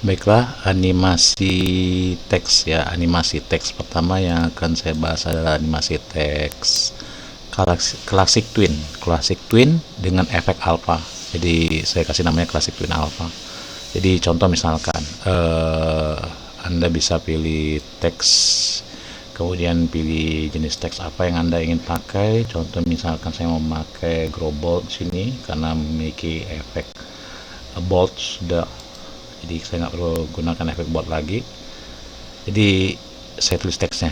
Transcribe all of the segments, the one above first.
Baiklah, animasi teks ya. Animasi teks pertama yang akan saya bahas adalah animasi teks classic twin. Classic twin dengan efek alpha. Jadi saya kasih namanya classic twin alpha. Jadi contoh misalkan Anda bisa pilih teks, kemudian pilih jenis teks apa yang Anda ingin pakai. Contoh misalkan saya mau memakai grow bold sini karena memiliki efek bold sudah, jadi saya nggak perlu gunakan efek bold lagi. Jadi saya tulis teksnya.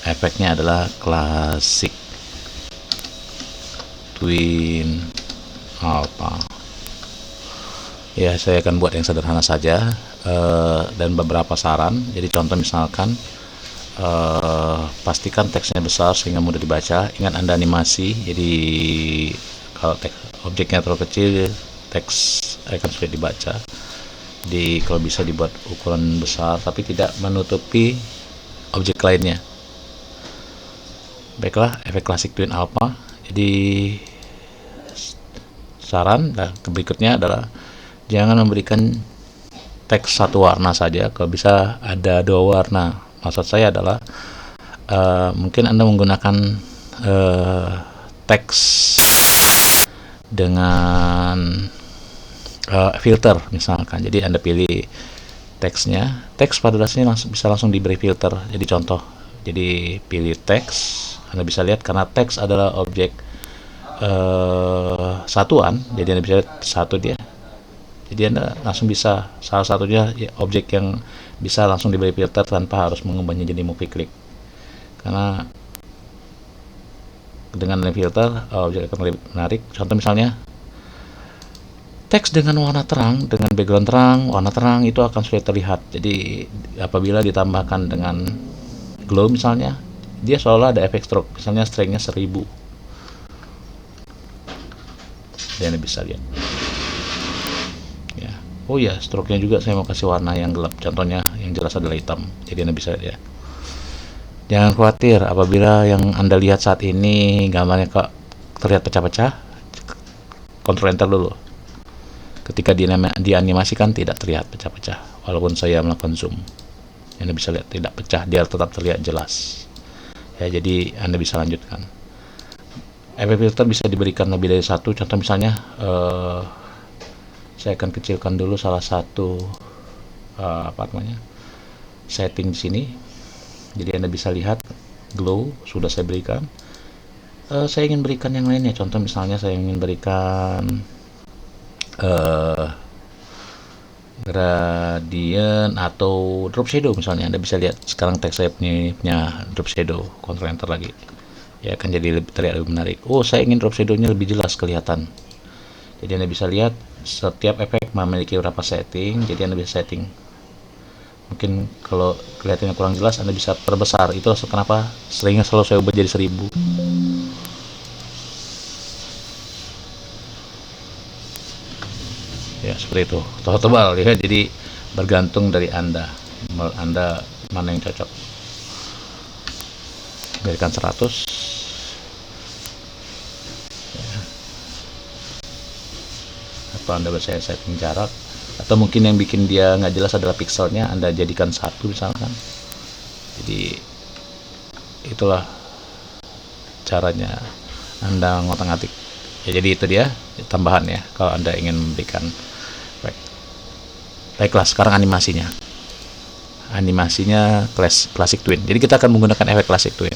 Efeknya adalah classic twin alpha. Ya, saya akan buat yang sederhana saja dan beberapa saran. Jadi contoh misalkan pastikan teksnya besar sehingga mudah dibaca. Ingat Anda animasi, jadi kalau objeknya terlalu kecil teks akan sulit dibaca. Jadi kalau bisa dibuat ukuran besar tapi tidak menutupi objek lainnya. Baiklah, efek classic twin alpha. Jadi saran berikutnya adalah jangan memberikan teks satu warna saja, kalau bisa ada dua warna. Maksud saya adalah mungkin Anda menggunakan teks dengan filter misalkan. Jadi Anda pilih teksnya, teks pada dasarnya bisa langsung diberi filter. Jadi contoh, jadi pilih teks, Anda bisa lihat karena teks adalah objek satuan, jadi Anda bisa lihat satu dia. Jadi Anda langsung bisa salah satunya objek yang bisa langsung diberi filter tanpa harus mengubahnya jadi movie clip. Karena dengan filter objek akan lebih menarik. Contoh misalnya teks dengan warna terang, dengan background terang, warna terang itu akan sulit terlihat. Jadi apabila ditambahkan dengan glow misalnya, dia seolah ada efek stroke. Misalnya strength-nya 1000. Dan Anda bisa lihat. Ya. Oh ya, stroke-nya juga saya mau kasih warna yang gelap. Contohnya yang jelas adalah hitam. Jadi Anda bisa lihat ya. Jangan khawatir apabila yang Anda lihat saat ini gambarnya kok terlihat pecah-pecah. Kontrol enter dulu. Ketika dianimasikan tidak terlihat pecah-pecah, walaupun saya melakukan zoom. Anda bisa lihat tidak pecah, dia tetap terlihat jelas. Ya, jadi Anda bisa lanjutkan. Efek filter bisa diberikan lebih dari satu. Contoh misalnya saya akan kecilkan dulu salah satu setting di sini. Jadi Anda bisa lihat glow sudah saya berikan. Saya ingin berikan yang lainnya. Contoh misalnya saya ingin berikan gradient atau drop shadow misalnya. Anda bisa lihat sekarang teks saya punya drop shadow. Kontrol enter lagi. Ya, akan jadi terlihat lebih menarik. Oh, saya ingin drop shadow-nya lebih jelas kelihatan. Jadi Anda bisa lihat setiap efek memiliki beberapa setting. Jadi Anda bisa setting. Mungkin kalau kelihatannya kurang jelas Anda bisa perbesar. Itu kenapa seringnya selalu saya ubah jadi 1000. Ya, seperti itu. Tebal ya. Jadi bergantung dari Anda mana yang cocok. Berikan 100 ya. Atau Anda bisa setting jarak, atau mungkin yang bikin dia nggak jelas adalah pixelnya, Anda jadikan 1 misalkan. Jadi itulah caranya Anda ngotak-ngatik ya. Jadi itu dia tambahan ya kalau Anda ingin memberikan. Baiklah, sekarang animasinya classic twin. Jadi kita akan menggunakan efek classic twin.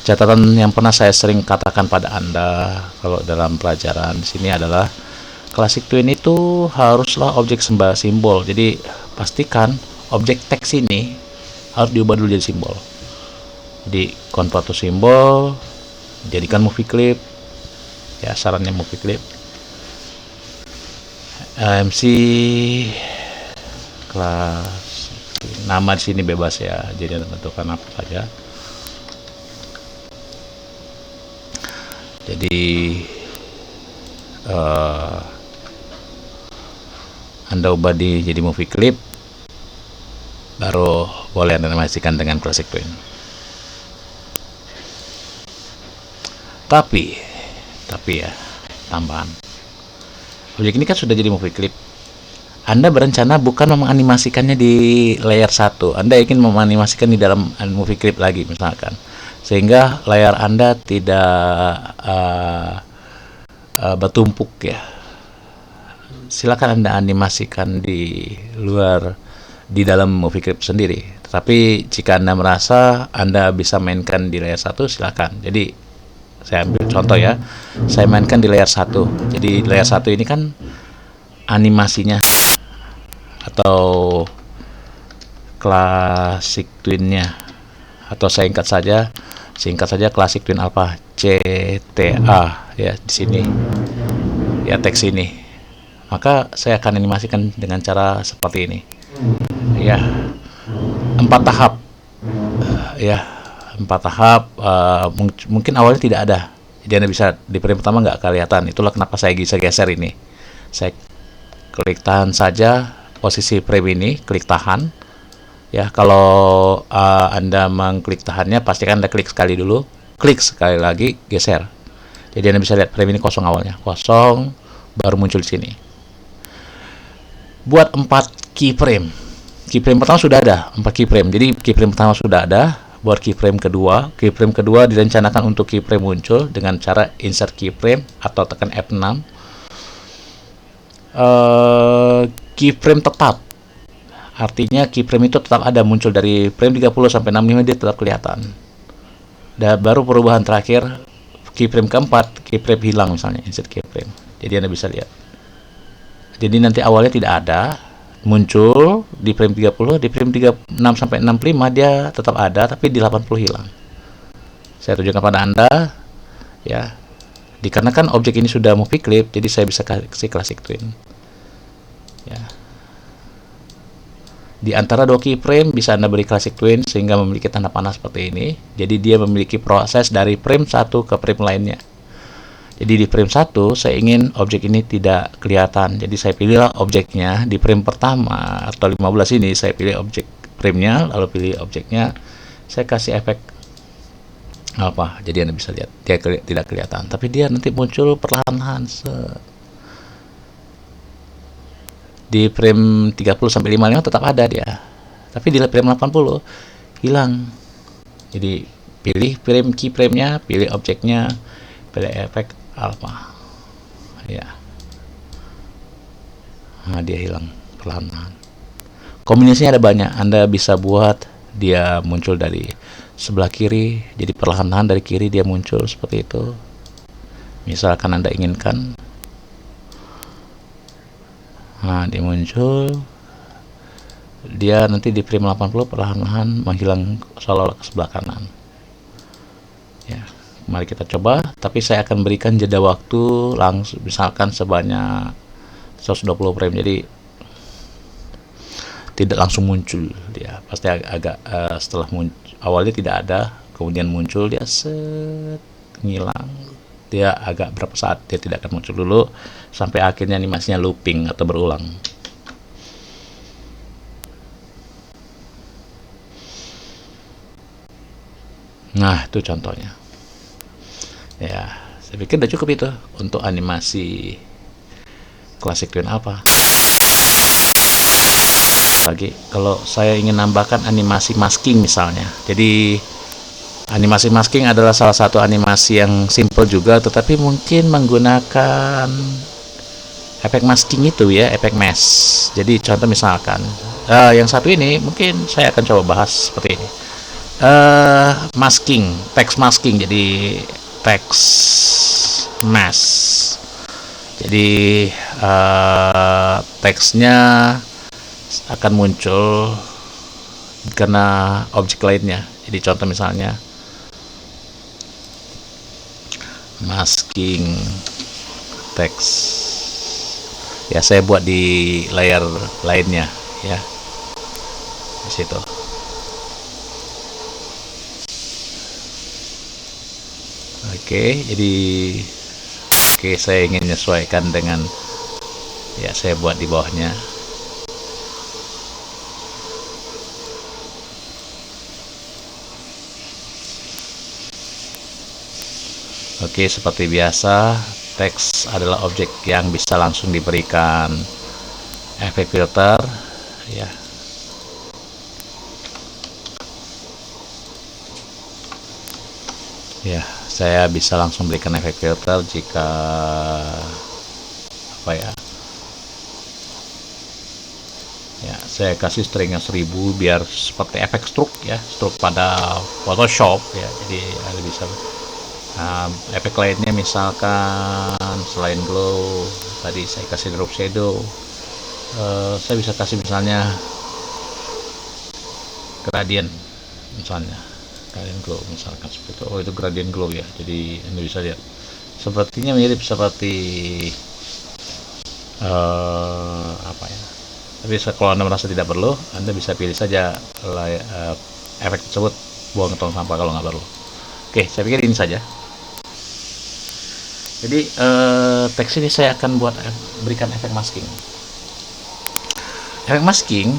Catatan yang pernah saya sering katakan pada Anda kalau dalam pelajaran di sini adalah classic twin itu haruslah objek simbol. Jadi pastikan objek teks ini harus diubah dulu jadi simbol. Jadi convert to simbol, jadikan movie clip. Ya, sarannya movie clip. MC kelas nama di sini bebas ya, jadi Anda tentukan apa saja. Jadi Anda ubah jadi movie clip, baru boleh Anda animasikan dengan classic twin. Tapi ya, tambahan. Objek ini kan sudah jadi movie clip. Anda berencana bukan menganimasikannya di layer 1, Anda ingin menganimasikan di dalam movie clip lagi misalkan, sehingga layar Anda tidak bertumpuk ya. Silakan Anda animasikan di luar, di dalam movie clip sendiri. Tetapi jika Anda merasa Anda bisa mainkan di layer 1, silakan. Jadi saya ambil contoh ya, saya mainkan di layer 1. Jadi layer 1 ini kan animasinya atau classic twin-nya, atau singkat saja classic twin alpha, CTA ya, di sini ya, teks ini. Maka saya akan animasikan dengan cara seperti ini ya, 4 tahap ya, 4 tahap. Mungkin awalnya tidak ada, jadi Anda bisa di frame pertama nggak kelihatan. Itulah kenapa saya bisa geser ini. Saya klik tahan saja posisi frame ini, klik tahan ya. Kalau Anda mengklik tahannya, pastikan Anda klik sekali dulu, klik sekali lagi, geser. Jadi Anda bisa lihat frame ini kosong, awalnya kosong, baru muncul di sini. Buat 4 keyframe. Keyframe pertama sudah ada 4 keyframe. Jadi keyframe pertama sudah ada. Buat keyframe kedua direncanakan untuk keyframe muncul dengan cara insert keyframe atau tekan F6. Keyframe tetap, artinya keyframe itu tetap ada, muncul dari frame 30 sampai 65 dia tetap kelihatan. Dan baru perubahan terakhir keyframe keempat, keyframe hilang misalnya, insert keyframe. Jadi Anda bisa lihat. Jadi nanti awalnya tidak ada, muncul di frame 30, di frame 36 sampai 65 dia tetap ada, tapi di 80 hilang. Saya tunjukkan pada Anda ya. Dikarenakan objek ini sudah movie clip, jadi saya bisa kasih classic twin ya. Di antara 2 keyframe bisa Anda beri classic twin sehingga memiliki tanda panah seperti ini. Jadi dia memiliki proses dari frame 1 ke frame lainnya. Jadi di frame 1 saya ingin objek ini tidak kelihatan, jadi saya pilihlah objeknya di frame pertama atau 15 ini. Saya pilih objek framenya, lalu pilih objeknya, saya kasih efek apa, jadi Anda bisa lihat dia tidak kelihatan, tapi dia nanti muncul perlahan-lahan. Di frame 30 sampai 55 tetap ada dia, tapi di frame 80 hilang. Jadi pilih frame keyframe-nya, pilih objeknya, pilih efek alpha ya. Nah, dia hilang perlahan-lahan. Kombinasinya ada banyak. Anda bisa buat dia muncul dari sebelah kiri, jadi perlahan-lahan dari kiri dia muncul seperti itu. Misalkan Anda inginkan, nah dia muncul, dia nanti di frame 80 perlahan-lahan menghilang seolah-olah ke sebelah kanan ya. Mari kita coba, tapi saya akan berikan jeda waktu langsung, misalkan sebanyak 120 frame, jadi tidak langsung muncul dia, pasti agak setelah awalnya tidak ada, kemudian muncul dia ngilang, dia agak berapa saat dia tidak akan muncul dulu sampai akhirnya animasinya looping atau berulang. Nah, itu contohnya ya. Saya pikir udah cukup itu untuk animasi classic twin alpha. Lagi kalau saya ingin nambahkan animasi masking misalnya, jadi animasi masking adalah salah satu animasi yang simple juga, tetapi mungkin menggunakan efek masking itu ya, efek mesh. Jadi contoh misalkan yang satu ini mungkin saya akan coba bahas seperti ini. Masking, text masking, jadi text mesh. Jadi teksnya akan muncul karena objek lainnya. Jadi contoh misalnya masking text ya, saya buat di layar lainnya ya, di situ. Oke, saya ingin menyesuaikan dengan ya, saya buat di bawahnya. Oke, seperti biasa teks adalah objek yang bisa langsung diberikan efek filter ya. Ya, saya bisa langsung berikan efek filter jika apa ya? Ya, saya kasih stringnya 1000 biar seperti efek stroke ya, stroke pada Photoshop ya. Jadi ada bisa efek lainnya misalkan selain glow tadi saya kasih drop shadow, saya bisa kasih misalnya gradient misalnya. Gradient glow misalkan seperti itu. Oh, itu gradient glow ya. Jadi Anda bisa lihat sepertinya mirip seperti apa ya. Tapi kalau Anda merasa tidak perlu, Anda bisa pilih saja efek tersebut, buang ke tong sampah kalau nggak perlu. Oke, saya pikir ini saja. Jadi teks ini saya akan berikan efek masking. Efek masking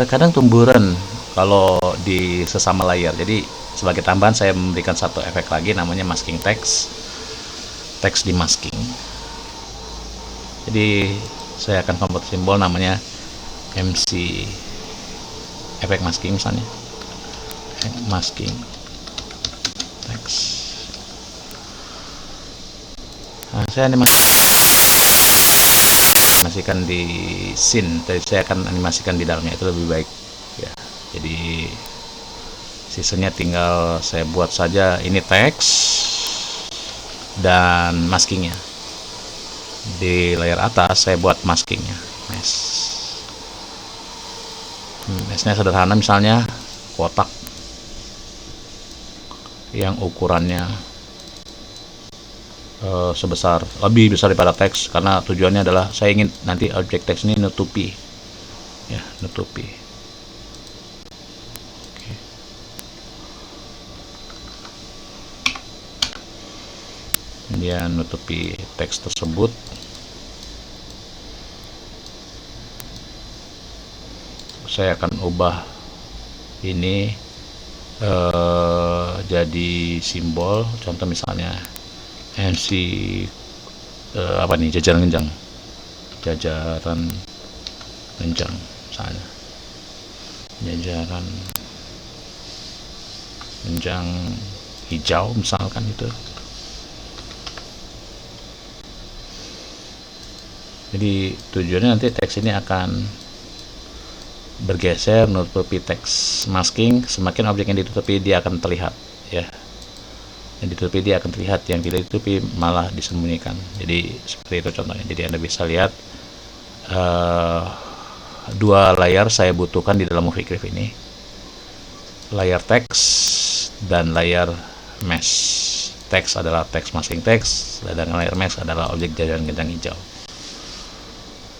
kadang tumburan kalau di sesama layer. Jadi sebagai tambahan saya memberikan satu efek lagi namanya masking text, teks di masking. Jadi saya akan convert simbol namanya MC efek masking misalnya, efek masking text. Nah, saya animasikan di scene, tapi saya akan animasikan di dalamnya, itu lebih baik ya. Jadi sisanya tinggal saya buat saja ini teks dan maskingnya. Di layer atas saya buat maskingnya, mesnya sederhana, misalnya kotak yang ukurannya lebih besar daripada teks, karena tujuannya adalah saya ingin nanti objek teks ini nutupi ya, nutupi. Oke. Dia nutupi teks tersebut. Saya akan ubah ini jadi simbol, contoh misalnya MC apa nih, jajaran genjang misalnya, jajaran genjang hijau misalkan itu. Jadi tujuannya nanti teks ini akan bergeser menutupi teks masking, semakin objek yang ditutupi dia akan terlihat ya, yang ditutupi dia akan terlihat, yang tidak ditutupi malah disembunyikan. Jadi seperti itu contohnya. Jadi Anda bisa lihat dua layar saya butuhkan di dalam Movie Clip ini, layar teks dan layar mesh. Teks adalah teks masking teks, dan layar mesh adalah objek jajaran genjang hijau.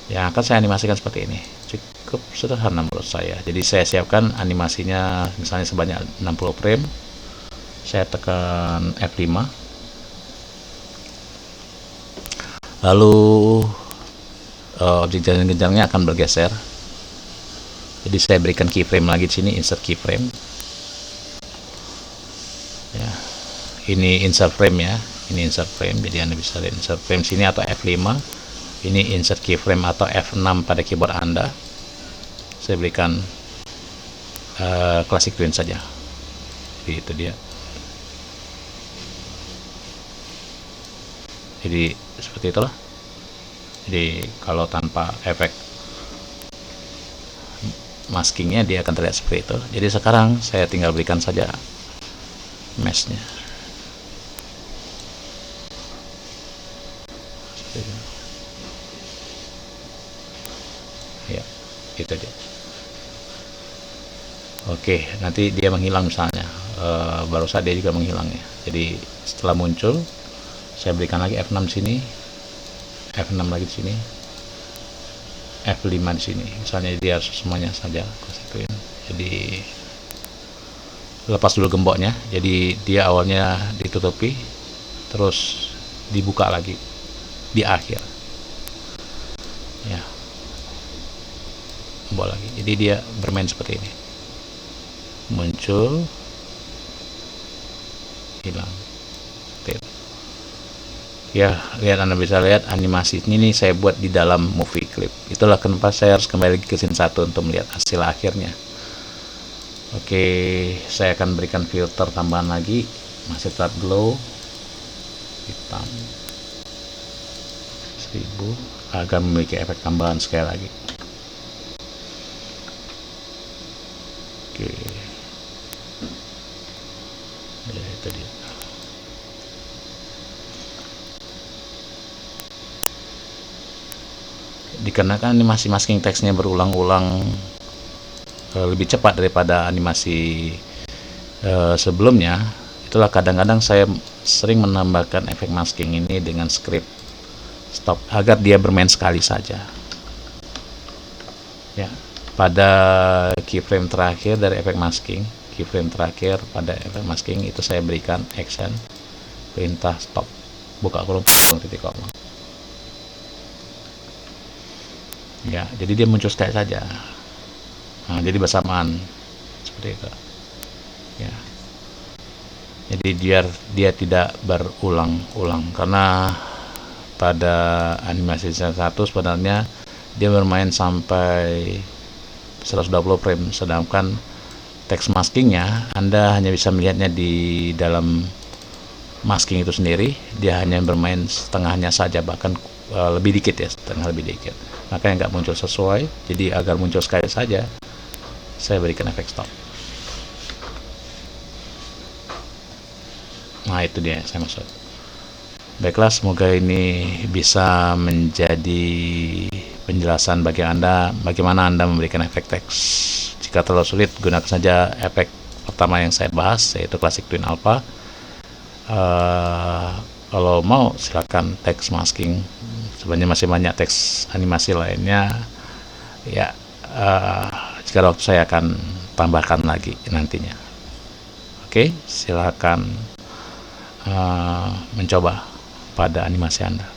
Yang akan saya animasikan seperti ini, cukup sederhana menurut saya. Jadi saya siapkan animasinya misalnya sebanyak 60 frame, saya tekan F5, lalu objek jajaran genjangnya akan bergeser. Jadi saya berikan keyframe lagi di sini, insert keyframe ya, ini insert frame ya, ini insert frame. Jadi Anda bisa lihat insert frame sini atau F5, ini insert keyframe atau F6 pada keyboard Anda. Saya berikan classic twin saja. Jadi itu dia. Jadi seperti itulah. Jadi kalau tanpa efek maskingnya dia akan terlihat seperti itu. Jadi sekarang saya tinggal berikan saja meshnya. Ya, itu dia. Oke, nanti dia menghilang misalnya, baru saja dia juga menghilang ya. Jadi setelah muncul, saya berikan lagi F6 di sini, F6 lagi di sini, F5 di sini. Misalnya dia semuanya saja konstituen. Jadi lepas dulu gemboknya. Jadi dia awalnya ditutupi, terus dibuka lagi di akhir. Ya. Gembok lagi. Jadi dia bermain seperti ini. Muncul, hilang. Ya, Anda bisa lihat animasi ini saya buat di dalam movie clip. Itulah kenapa saya harus kembali ke scene 1 untuk melihat hasil akhirnya. Oke, saya akan berikan filter tambahan lagi, masih tetap glow hitam 1000 agar memiliki efek tambahan sekali lagi. Oke, ya itu dia. Dikarenakan animasi masking teksnya berulang-ulang lebih cepat daripada animasi sebelumnya, itulah kadang-kadang saya sering menambahkan efek masking ini dengan script stop agar dia bermain sekali saja. Ya, pada keyframe terakhir dari efek masking, keyframe terakhir pada efek masking itu saya berikan action perintah stop, buka kurung titik koma. Ya, jadi dia muncul sekali saja. Nah, jadi bersamaan seperti itu. Ya. Jadi dia tidak berulang-ulang, karena pada animasi 1 sebenarnya dia bermain sampai 120 frame, sedangkan teks maskingnya Anda hanya bisa melihatnya di dalam masking itu sendiri, dia hanya bermain setengahnya saja, bahkan lebih dikit ya, setengah lebih dikit, makanya nggak muncul sesuai. Jadi agar muncul sekali saja, saya berikan efek stop. Nah, itu dia yang saya maksud. Baiklah, semoga ini bisa menjadi penjelasan bagi Anda bagaimana Anda memberikan efek teks. Jika terlalu sulit, gunakan saja efek pertama yang saya bahas, yaitu Classic Twin Alpha. Kalau mau silakan teks masking, sebenarnya masih banyak teks animasi lainnya ya. Jika waktu saya akan tambahkan lagi nantinya. Oke, silakan mencoba pada animasi Anda.